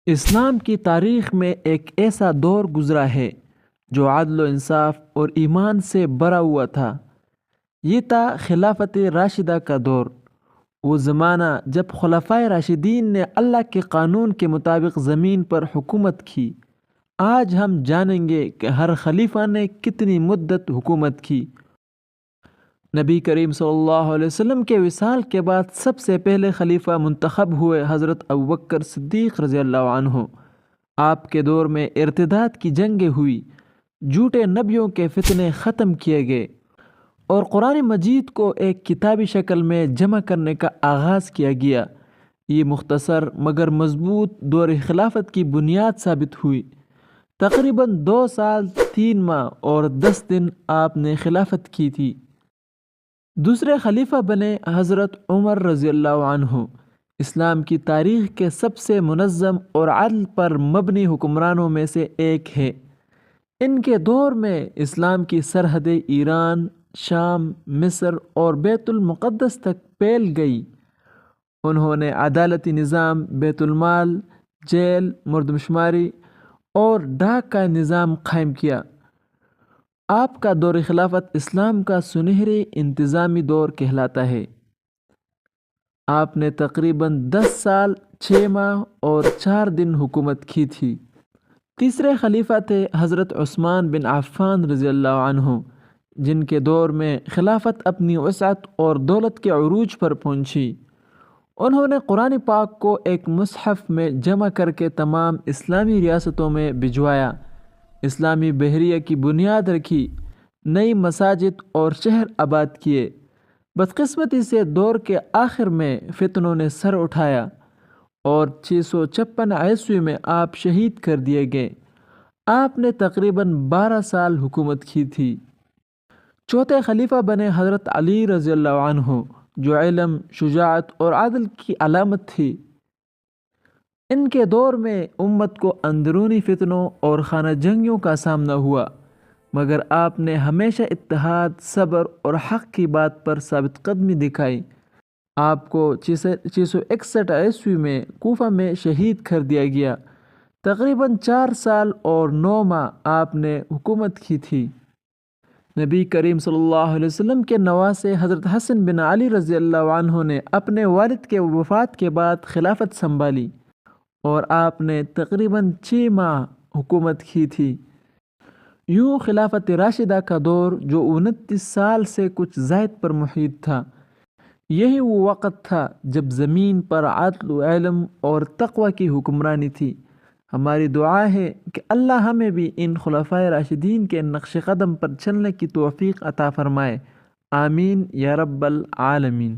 اسلام کی تاریخ میں ایک ایسا دور گزرا ہے جو عدل و انصاف اور ایمان سے بھرا ہوا تھا۔ یہ تھا خلافت راشدہ کا دور، وہ زمانہ جب خلفائے راشدین نے اللہ کے قانون کے مطابق زمین پر حکومت کی۔ آج ہم جانیں گے کہ ہر خلیفہ نے کتنی مدت حکومت کی۔ نبی کریم صلی اللہ علیہ وسلم کے وصال کے بعد سب سے پہلے خلیفہ منتخب ہوئے حضرت ابوبکر صدیق رضی اللہ عنہ۔ آپ کے دور میں ارتداد کی جنگیں ہوئی، جھوٹے نبیوں کے فتنے ختم کیے گئے اور قرآن مجید کو ایک کتابی شکل میں جمع کرنے کا آغاز کیا گیا۔ یہ مختصر مگر مضبوط دور خلافت کی بنیاد ثابت ہوئی۔ تقریباً 2 سال 3 ماہ اور 10 دن آپ نے خلافت کی تھی۔ دوسرے خلیفہ بنے حضرت عمر رضی اللہ عنہ۔ اسلام کی تاریخ کے سب سے منظم اور عدل پر مبنی حکمرانوں میں سے ایک ہے۔ ان کے دور میں اسلام کی سرحدیں ایران، شام، مصر اور بیت المقدس تک پھیل گئی۔ انہوں نے عدالتی نظام، بیت المال، جیل، مردم شماری اور ڈاک کا نظام قائم کیا۔ آپ کا دور خلافت اسلام کا سنہری انتظامی دور کہلاتا ہے۔ آپ نے تقریباً 10 سال 6 ماہ اور 4 دن حکومت کی تھی۔ تیسرے خلیفہ تھے حضرت عثمان بن عفان رضی اللہ عنہ، جن کے دور میں خلافت اپنی وسعت اور دولت کے عروج پر پہنچی۔ انہوں نے قرآن پاک کو ایک مصحف میں جمع کر کے تمام اسلامی ریاستوں میں بھجوایا، اسلامی بحریہ کی بنیاد رکھی، نئی مساجد اور شہر آباد کیے۔ بدقسمتی سے دور کے آخر میں فتنوں نے سر اٹھایا اور 656 عیسوی میں آپ شہید کر دیے گئے۔ آپ نے تقریباً 12 سال حکومت کی تھی۔ چوتھے خلیفہ بنے حضرت علی رضی اللہ عنہ، جو علم، شجاعت اور عدل کی علامت تھی۔ ان کے دور میں امت کو اندرونی فتنوں اور خانہ جنگیوں کا سامنا ہوا، مگر آپ نے ہمیشہ اتحاد، صبر اور حق کی بات پر ثابت قدمی دکھائی۔ آپ کو 661 عیسوی میں کوفہ میں شہید کر دیا گیا۔ تقریباً 4 سال اور 9 ماہ آپ نے حکومت کی تھی۔ نبی کریم صلی اللہ علیہ وسلم کے نواسے حضرت حسن بن علی رضی اللہ عنہ نے اپنے والد کے وفات کے بعد خلافت سنبھالی اور آپ نے تقریباً 6 ماہ حکومت کی تھی۔ یوں خلافت راشدہ کا دور جو 29 سال سے کچھ زائد پر محیط تھا، یہی وہ وقت تھا جب زمین پر عدل و علم اور تقوی کی حکمرانی تھی۔ ہماری دعا ہے کہ اللہ ہمیں بھی ان خلفائے راشدین کے نقش قدم پر چلنے کی توفیق عطا فرمائے۔ آمین یا رب العالمین۔